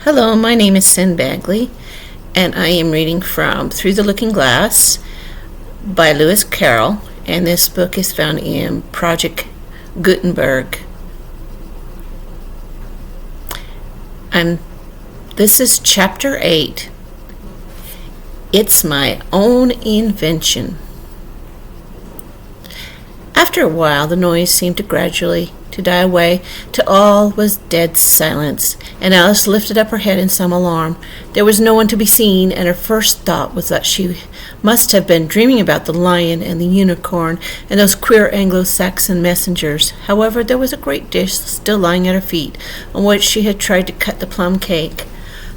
Hello, my name is Sin Bagley, and I am reading from Through the Looking Glass by Lewis Carroll, and this book is found in Project Gutenberg. This is Chapter 8. It's my own invention. After a while, the noise seemed to gradually to die away, till all was dead silence, and Alice lifted up her head in some alarm. There was no one to be seen, and her first thought was that she must have been dreaming about the lion and the unicorn and those queer Anglo-Saxon messengers. However, there was a great dish still lying at her feet, on which she had tried to cut the plum cake.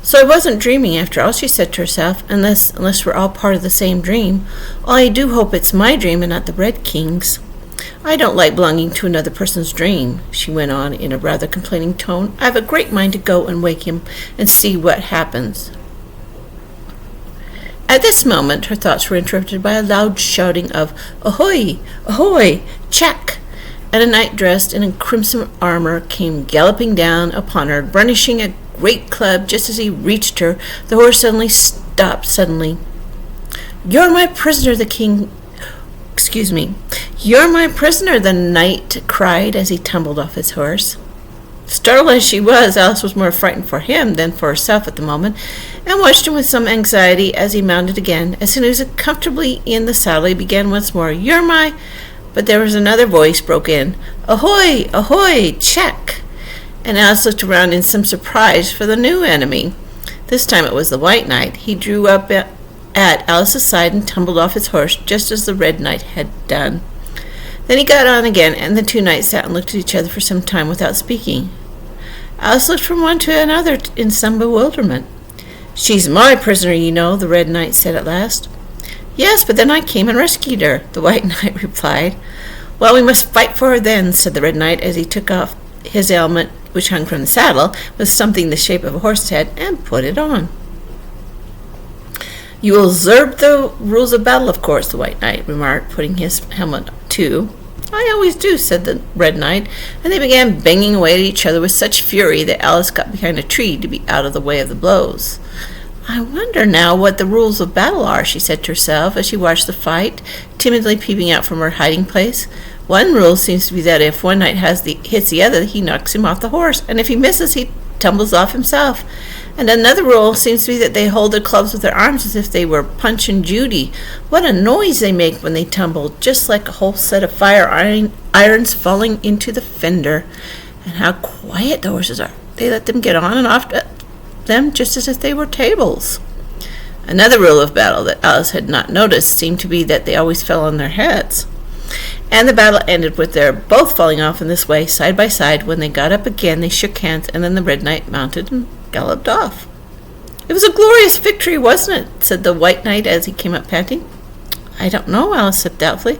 So I wasn't dreaming after all, she said to herself, unless we're all part of the same dream. I do hope it's my dream and not the Red King's. I don't like belonging to another person's dream, she went on in a rather complaining tone. I have a great mind to go and wake him and see what happens. At this moment, her thoughts were interrupted by a loud shouting of, "Ahoy! Ahoy! Check!" And a knight dressed in crimson armor came galloping down upon her, brandishing a great club. Just as he reached her, the horse suddenly stopped. "You're my prisoner," "You're my prisoner," the knight cried as he tumbled off his horse. Startled as she was, Alice was more frightened for him than for herself at the moment, and watched him with some anxiety as he mounted again. As soon as he was comfortably in the saddle, he began once more, But there was another voice broke in, "Ahoy! Ahoy! Check!" And Alice looked around in some surprise for the new enemy. This time it was the White Knight. He drew up at Alice's side and tumbled off his horse, just as the Red Knight had done. Then he got on again, and the two knights sat and looked at each other for some time without speaking. Alice looked from one to another in some bewilderment. "She's my prisoner, you know," the Red Knight said at last. "Yes, but then I came and rescued her," the White Knight replied. "Well, we must fight for her then," said the Red Knight as he took off his helmet, which hung from the saddle, with something the shape of a horse's head, and put it on. "You will observe the rules of battle, of course," the White Knight remarked, putting his helmet too. "I always do," said the Red Knight, and they began banging away at each other with such fury that Alice got behind a tree to be out of the way of the blows. "I wonder now what the rules of battle are," she said to herself as she watched the fight, timidly peeping out from her hiding place. "One rule seems to be that if one knight hits the other, he knocks him off the horse, and if he misses, he tumbles off himself. And another rule seems to be that they hold their clubs with their arms as if they were Punch and Judy. What a noise they make when they tumble, just like a whole set of fire irons falling into the fender. And how quiet the horses are. They let them get on and off them just as if they were tables." Another rule of battle that Alice had not noticed seemed to be that they always fell on their heads. And the battle ended with their both falling off in this way, side by side. When they got up again, they shook hands, and then the Red Knight mounted and galloped off. "It was a glorious victory, wasn't it?" said the White Knight as he came up panting. "I don't know," Alice said doubtfully.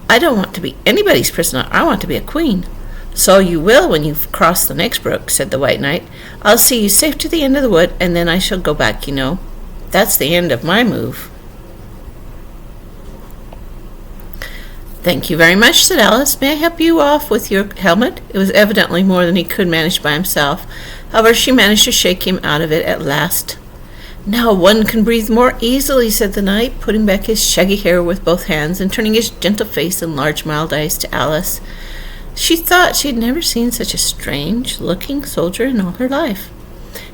"I don't want to be anybody's prisoner. I want to be a queen." "So you will when you cross the next brook," said the White Knight. "I'll see you safe to the end of the wood, and then I shall go back, you know. That's the end of my move." "Thank you very much," said Alice. "May I help you off with your helmet?" It was evidently more than he could manage by himself. However, she managed to shake him out of it at last. "Now one can breathe more easily," said the knight, putting back his shaggy hair with both hands and turning his gentle face and large mild eyes to Alice. She thought she had never seen such a strange-looking soldier in all her life.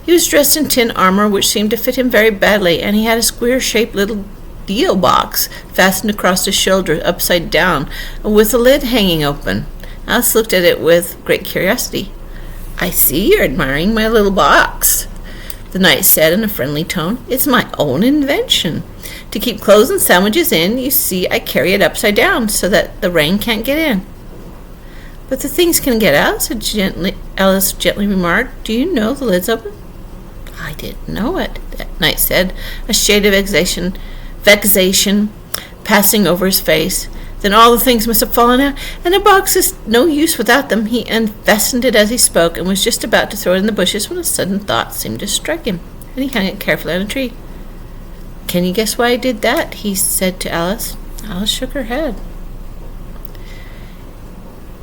He was dressed in tin armor, which seemed to fit him very badly, and he had a square-shaped little deal box fastened across his shoulder upside down, with the lid hanging open. Alice looked at it with great curiosity. "I see you're admiring my little box," the knight said in a friendly tone. "It's my own invention. To keep clothes and sandwiches in, you see I carry it upside down so that the rain can't get in." "But the things can get out," Alice gently remarked. "Do you know the lid's open?" "I didn't know it," the knight said, a shade of vexation passing over his face. "Then all the things must have fallen out, and the box is no use without them." He unfastened it as he spoke, and was just about to throw it in the bushes when a sudden thought seemed to strike him, and he hung it carefully on a tree. "Can you guess why I did that?" he said to Alice. Alice shook her head.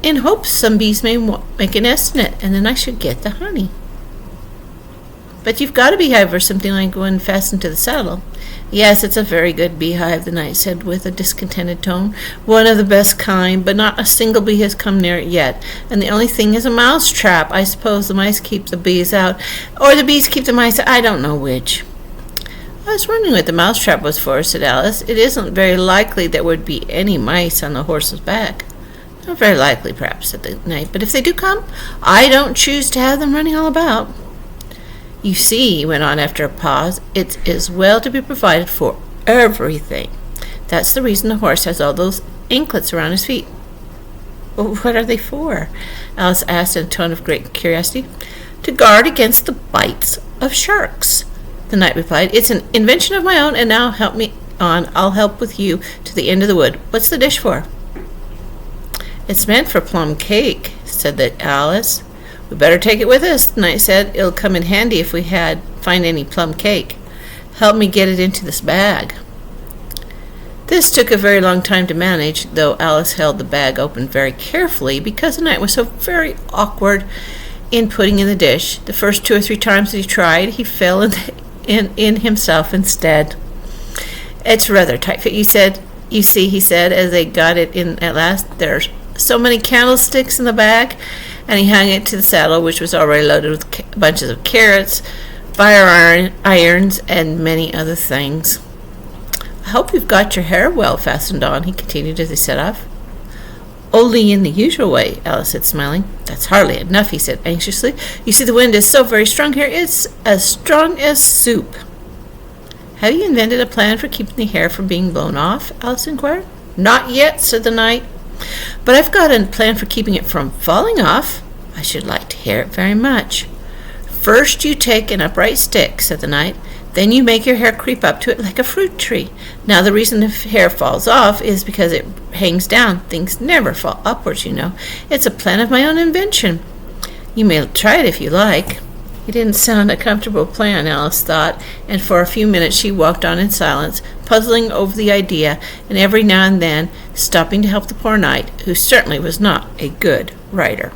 "In hopes some bees may make a nest in it, and then I should get the honey." But you've got a beehive or something like one fastened to the saddle. Yes, it's a very good beehive, the knight said with a discontented tone. One of the best kind, but not a single bee has come near it yet. And the only thing is a mouse trap. I suppose the mice keep the bees out, or the bees keep the mice out. I don't know which. I was wondering what the mouse trap was for, said Alice. It isn't very likely there would be any mice on the horse's back. Not very likely, perhaps, said the knight, but if they do come, I don't choose to have them running all about. You see, he went on after a pause, it is well to be provided for everything. That's the reason the horse has all those anklets around his feet. Well, what are they for? Alice asked in a tone of great curiosity. To guard against the bites of sharks, the knight replied. It's an invention of my own, and now help me on. I'll help with you to the end of the wood. What's the dish for? It's meant for plum cake, said Alice. We better take it with us, the knight said. It'll come in handy if we find any plum cake. Help me get it into this bag. This took a very long time to manage, though Alice held the bag open very carefully because the knight was so very awkward in putting in the dish. The first 2 or 3 times that he tried, he fell in himself instead. It's rather tight fit, he said. You see, he said, as they got it in at last, there's so many candlesticks in the bag, and he hung it to the saddle, which was already loaded with bunches of carrots, fire irons, and many other things. I hope you've got your hair well fastened on, he continued as he set off. Only in the usual way, Alice said, smiling. That's hardly enough, he said anxiously. You see, the wind is so very strong here, it's as strong as soup. Have you invented a plan for keeping the hair from being blown off? Alice inquired. Not yet, said the knight. But I've got a plan for keeping it from falling off. I should like to hear it very much. First you take an upright stick, said the knight. Then you make your hair creep up to it like a fruit tree. Now the reason the hair falls off is because it hangs down. Things never fall upwards, you know. It's a plan of my own invention. You may try it if you like. It didn't sound a comfortable plan, Alice thought, and for a few minutes she walked on in silence, puzzling over the idea, and every now and then stopping to help the poor knight, who certainly was not a good rider.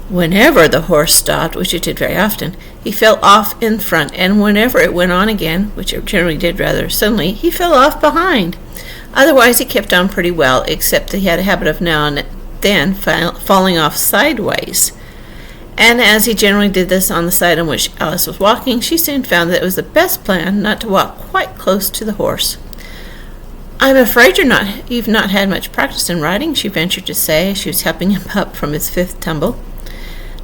Whenever the horse stopped, which it did very often, he fell off in front, and whenever it went on again, which it generally did rather suddenly, he fell off behind. Otherwise he kept on pretty well, except that he had a habit of now and then falling off sideways. And as he generally did this on the side on which Alice was walking, she soon found that it was the best plan not to walk quite close to the horse. I'm afraid you've not had much practice in riding, she ventured to say as she was helping him up from his 5th tumble.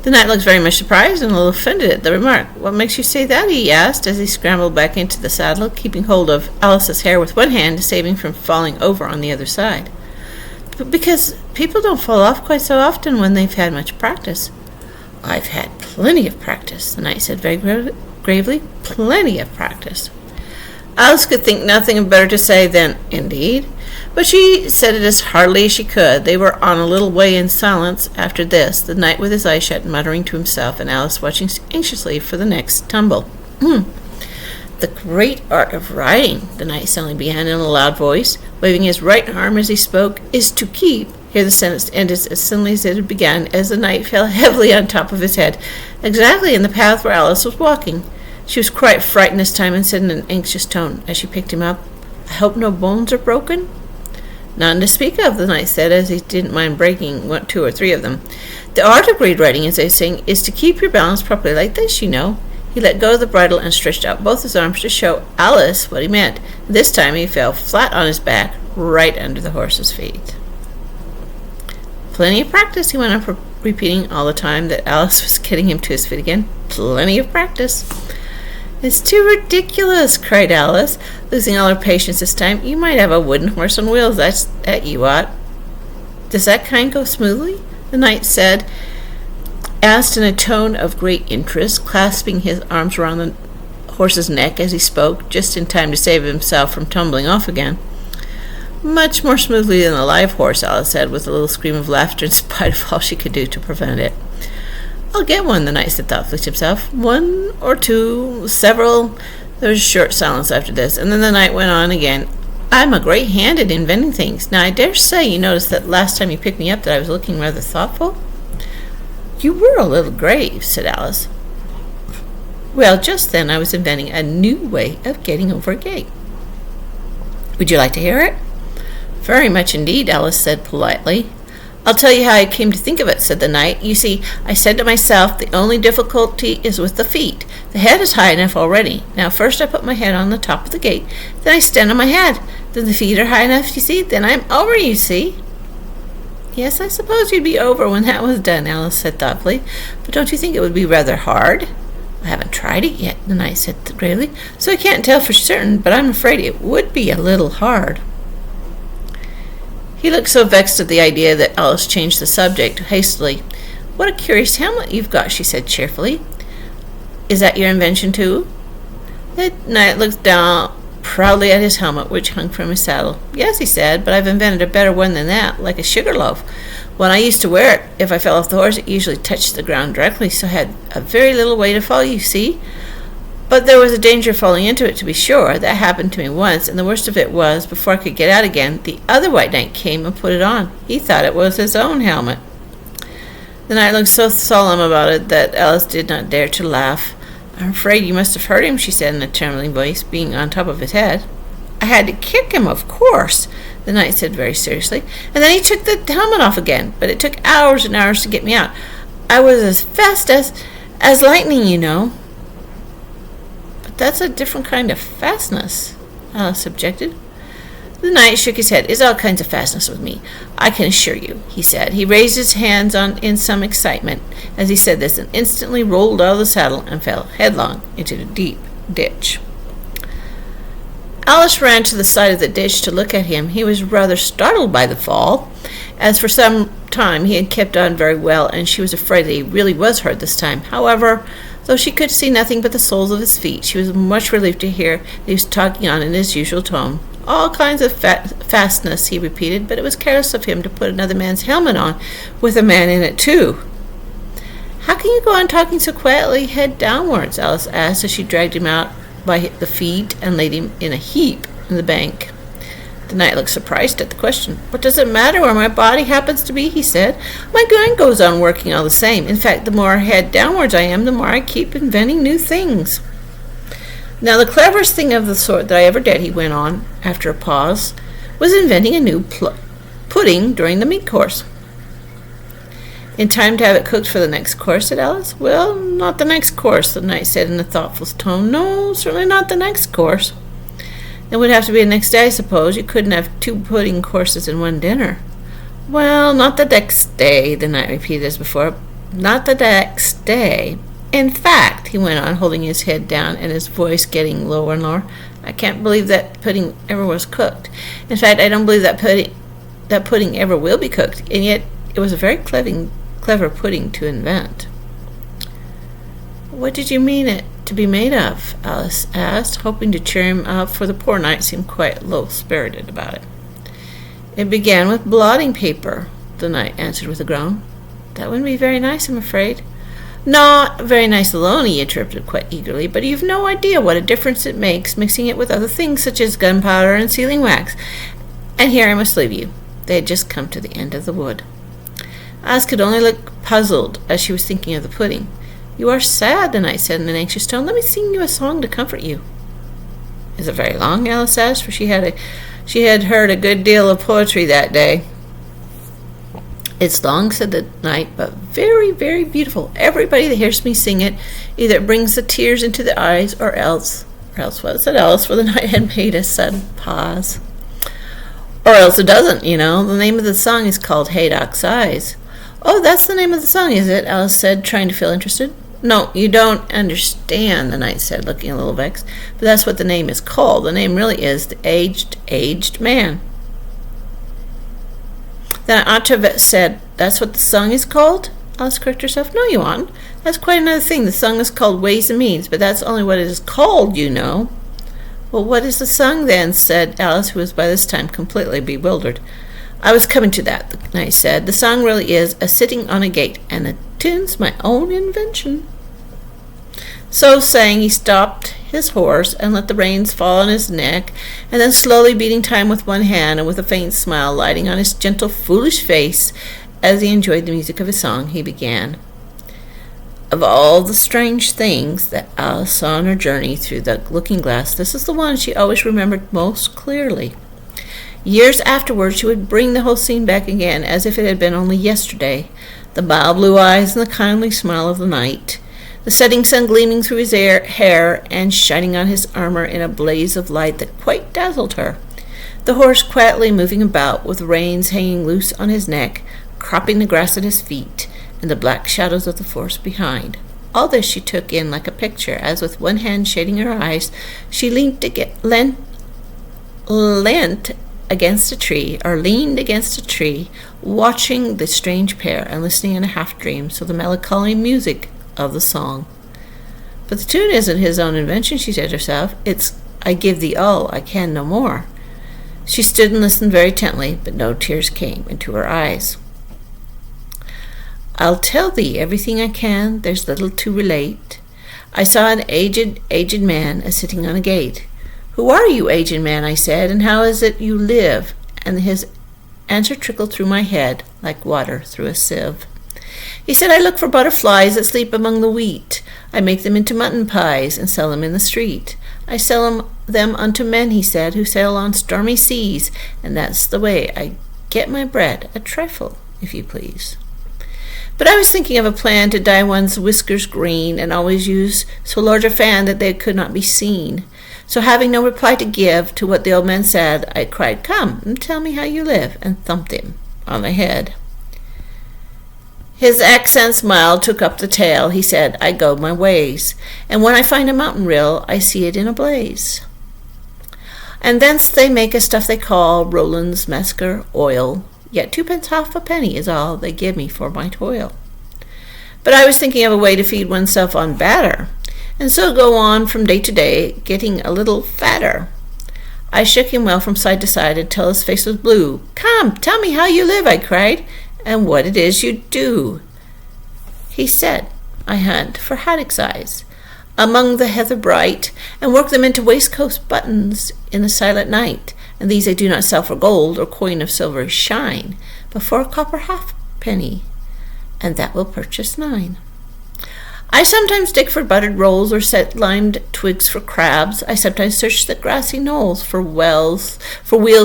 The knight looked very much surprised and a little offended at the remark. What makes you say that? He asked as he scrambled back into the saddle, keeping hold of Alice's hair with one hand to save him from falling over on the other side. But because people don't fall off quite so often when they've had much practice. I've had plenty of practice, the knight said very gravely. Plenty of practice. Alice could think nothing better to say than, indeed, but she said it as heartily as she could. They were on a little way in silence after this, the knight with his eyes shut, muttering to himself, and Alice watching anxiously for the next tumble. The great art of riding, the knight suddenly began in a loud voice, waving his right arm as he spoke, is to keep. Here the sentence ended as suddenly as it had begun, as the knight fell heavily on top of his head, exactly in the path where Alice was walking. She was quite frightened this time and said in an anxious tone, as she picked him up, I hope no bones are broken? None to speak of, the knight said, as he didn't mind breaking 2 or 3 of them. The art of great riding, as they sing, is to keep your balance properly like this, you know. He let go of the bridle and stretched out both his arms to show Alice what he meant. This time he fell flat on his back, right under the horse's feet. Plenty of practice, he went on repeating all the time that Alice was getting him to his feet again. Plenty of practice. It's too ridiculous, cried Alice, losing all her patience this time. You might have a wooden horse on wheels, that you ought. Does that kind go smoothly? The knight asked in a tone of great interest, clasping his arms around the horse's neck as he spoke, just in time to save himself from tumbling off again. Much more smoothly than a live horse, Alice said, with a little scream of laughter in spite of all she could do to prevent it. I'll get one, the knight said thoughtfully to himself. 1 or 2, several. There was a short silence after this, and then the knight went on again. I'm a great hand at inventing things. Now, I dare say you noticed that last time you picked me up that I was looking rather thoughtful. You were a little grave, said Alice. Well, just then I was inventing a new way of getting over a gate. Would you like to hear it? Very much indeed, Alice said politely. I'll tell you how I came to think of it, said the knight. You see, I said to myself, the only difficulty is with the feet. The head is high enough already. Now first I put my head on the top of the gate, then I stand on my head. Then the feet are high enough, you see, then I'm over, you see. Yes, I suppose you'd be over when that was done, Alice said thoughtfully. But don't you think it would be rather hard? I haven't tried it yet, the knight said gravely, so I can't tell for certain, but I'm afraid it would be a little hard. He looked so vexed at the idea that Alice changed the subject hastily. What a curious helmet you've got, she said cheerfully. Is that your invention, too? The knight looked down proudly at his helmet, which hung from his saddle. Yes, he said, but I've invented a better one than that, like a sugar loaf. When I used to wear it, if I fell off the horse, it usually touched the ground directly, so I had a very little way to fall, you see. But there was a danger of falling into it, to be sure. That happened to me once, and the worst of it was, before I could get out again, the other white knight came and put it on. He thought it was his own helmet. The knight looked so solemn about it that Alice did not dare to laugh. I'm afraid you must have heard him, she said in a trembling voice, being on top of his head. I had to kick him, of course, the knight said very seriously, and then he took the helmet off again, but it took hours and hours to get me out. I was as fast as lightning, you know. That's a different kind of fastness, Alice objected. The knight shook his head. It's all kinds of fastness with me, I can assure you, he said. He raised his hands in some excitement as he said this, and instantly rolled out of the saddle and fell headlong into the deep ditch. Alice ran to the side of the ditch to look at him. He was rather startled by the fall, as for some time he had kept on very well, and she was afraid that he really was hurt this time. However, though she could see nothing but the soles of his feet, she was much relieved to hear that he was talking on in his usual tone. All kinds of fastness, he repeated, but it was careless of him to put another man's helmet on, with a man in it too. How can you go on talking so quietly, head downwards? Alice asked as she dragged him out by the feet and laid him in a heap in the bank. The knight looked surprised at the question. What does it matter where my body happens to be? He said. My mind goes on working all the same. In fact, the more head downwards I am, the more I keep inventing new things. Now, the cleverest thing of the sort that I ever did, he went on, after a pause, was inventing a new pudding during the meat course. In time to have it cooked for the next course, said Alice. Well, not the next course, the knight said in a thoughtful tone. No, certainly not the next course. It would have to be the next day, I suppose. You couldn't have 2 pudding courses in one dinner. Well, not the next day, the knight repeated as before. Not the next day. In fact, he went on, holding his head down and his voice getting lower and lower, I can't believe that pudding ever was cooked. In fact, I don't believe that pudding ever will be cooked, and yet it was a very clever pudding to invent. What did you mean it to be made of? Alice asked, hoping to cheer him up, for the poor knight seemed quite low-spirited about it. It began with blotting paper, the knight answered with a groan. That wouldn't be very nice, I'm afraid. Not very nice alone, he interrupted quite eagerly, but you've no idea what a difference it makes mixing it with other things such as gunpowder and sealing wax. And here I must leave you. They had just come to the end of the wood. Alice could only look puzzled as she was thinking of the pudding. You are sad, the knight said in an anxious tone. Let me sing you a song to comfort you. Is it very long? Alice asked, for she had heard a good deal of poetry that day. It's long, said the knight, but very, very beautiful. Everybody that hears me sing it, either it brings the tears into the eyes, or else what? Said Alice, for the knight had made a sudden pause. Or else it doesn't, you know. The name of the song is called Haydock's Eyes. Oh, that's the name of the song, is it? Alice said, trying to feel interested. No, you don't understand, the knight said, looking a little vexed. But that's what the name is called. The name really is The Aged Man. Then I ought to have said, that's what the song is called? Alice corrected herself. No, you oughtn't. That's quite another thing. The song is called Ways and Means, but that's only what it is called, you know. Well, what is the song then? Said Alice, who was by this time completely bewildered. I was coming to that, the knight said. The song really is A Sitting on a Gate, and the tune's my own invention. So saying, he stopped his horse and let the reins fall on his neck, and then slowly beating time with one hand and with a faint smile lighting on his gentle, foolish face as he enjoyed the music of his song, he began. Of all the strange things that Alice saw on her journey through the looking-glass, this is the one she always remembered most clearly. Years afterward, she would bring the whole scene back again, as if it had been only yesterday. The mild blue eyes and the kindly smile of the night, the setting sun gleaming through his hair and shining on his armor in a blaze of light that quite dazzled her. The horse quietly moving about, with reins hanging loose on his neck, cropping the grass at his feet, and the black shadows of the forest behind. All this she took in like a picture, as with one hand shading her eyes, she leaned against a tree, watching the strange pair and listening in a half-dream to the melancholy music of the song. But the tune isn't his own invention, she said to herself. It's I give thee all, I can no more. She stood and listened very intently, but no tears came into her eyes. I'll tell thee everything I can, there's little to relate. I saw an aged man a-sitting on a gate. Who are you, aged man, I said, and how is it you live? And his answer trickled through my head like water through a sieve. He said, I look for butterflies that sleep among the wheat. I make them into mutton pies and sell them in the street. I sell them unto men, he said, who sail on stormy seas, and that's the way I get my bread, a trifle, if you please. But I was thinking of a plan to dye one's whiskers green and always use so large a fan that they could not be seen. So having no reply to give to what the old man said, I cried, Come and tell me how you live, and thumped him on the head. His accent smiled, took up the tale. He said, I go my ways, and when I find a mountain rill, I see it in a blaze. And thence they make a stuff they call Rowland's Masker Oil, yet 2 half a penny is all they give me for my toil. But I was thinking of a way to feed oneself on batter, and so go on from day to day, getting a little fatter. I shook him well from side to side until his face was blue. Come, tell me how you live, I cried, and what it is you do. He said, I hunt for haddocks' eyes among the heather bright, and work them into waistcoat buttons in the silent night, and these I do not sell for gold or coin of silvery shine, but for a copper halfpenny, and that will purchase 9. I sometimes dig for buttered rolls or set limed twigs for crabs. I sometimes search the grassy knolls for wheels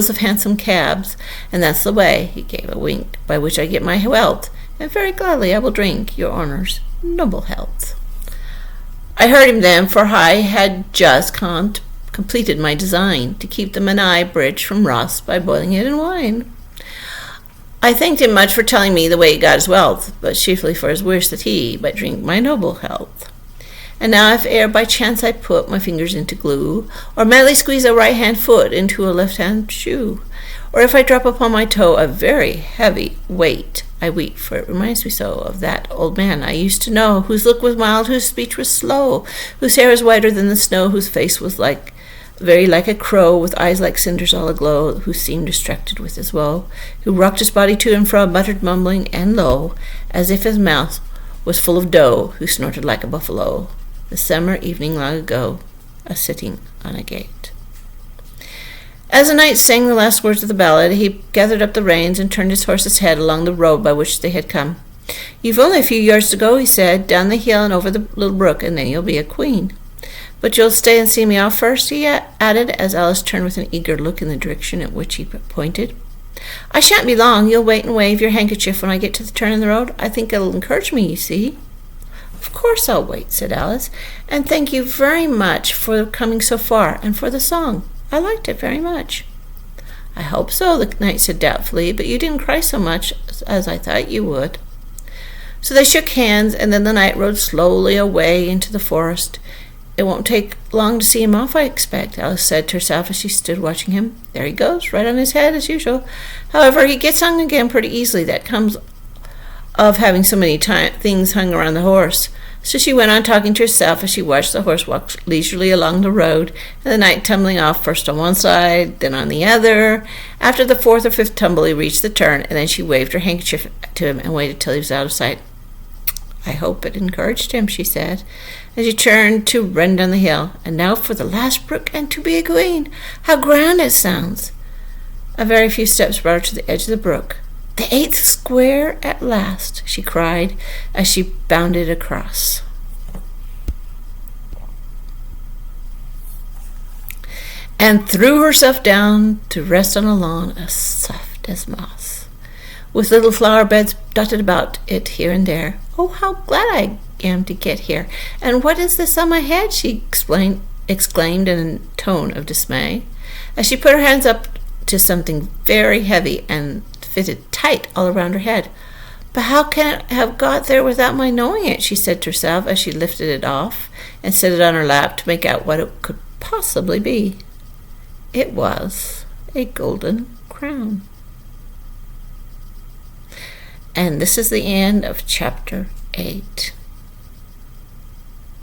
of handsome cabs. And that's the way, he gave a wink, by which I get my wealth, and very gladly I will drink your honour's noble health. I heard him then, for I had just completed my design to keep the Menai bridge from rust by boiling it in wine. I thanked him much for telling me the way he got his wealth, but chiefly for his wish that he might drink my noble health. And now if e'er by chance I put my fingers into glue, or madly squeeze a right-hand foot into a left-hand shoe, or if I drop upon my toe a very heavy weight, I weep, for it reminds me so of that old man I used to know, whose look was mild, whose speech was slow, whose hair was whiter than the snow, whose face was very like a crow, with eyes like cinders all aglow, who seemed distracted with his woe, who rocked his body to and fro, muttered, mumbling and low, as if his mouth was full of dough, who snorted like a buffalo, the summer evening long ago, a-sitting on a gate. As the knight sang the last words of the ballad, he gathered up the reins and turned his horse's head along the road by which they had come. You've only a few yards to go, he said, down the hill and over the little brook, and then you'll be a queen. But you'll stay and see me off first, he added, as Alice turned with an eager look in the direction at which he pointed. I shan't be long. You'll wait and wave your handkerchief when I get to the turn in the road. I think it'll encourage me, you see. Of course I'll wait, said Alice, and thank you very much for coming so far, and for the song. I liked it very much. I hope so, the knight said doubtfully, but you didn't cry so much as I thought you would. So they shook hands, and then the knight rode slowly away into the forest. It won't take long to see him off, I expect, Alice said to herself as she stood watching him. There he goes, right on his head, as usual. However, he gets hung again pretty easily. That comes of having so many things hung around the horse. So she went on talking to herself as she watched the horse walk leisurely along the road, and the knight tumbling off first on one side, then on the other. After the 4th or 5th tumble, he reached the turn, and then she waved her handkerchief to him and waited till he was out of sight. I hope it encouraged him, she said, as she turned to run down the hill. And now for the last brook, and to be a queen. How grand it sounds! A very few steps brought her to the edge of the brook. The 8th square at last, she cried as she bounded across. And threw herself down to rest on a lawn as soft as moss, with little flower beds dotted about it here and there. Oh, how glad I am to get here! And what is this on my head? She exclaimed in a tone of dismay, as she put her hands up to something very heavy and fitted tight all around her head. But how can it have got there without my knowing it? She said to herself as she lifted it off and set it on her lap to make out what it could possibly be. It was a golden crown. And this is the end of chapter 8.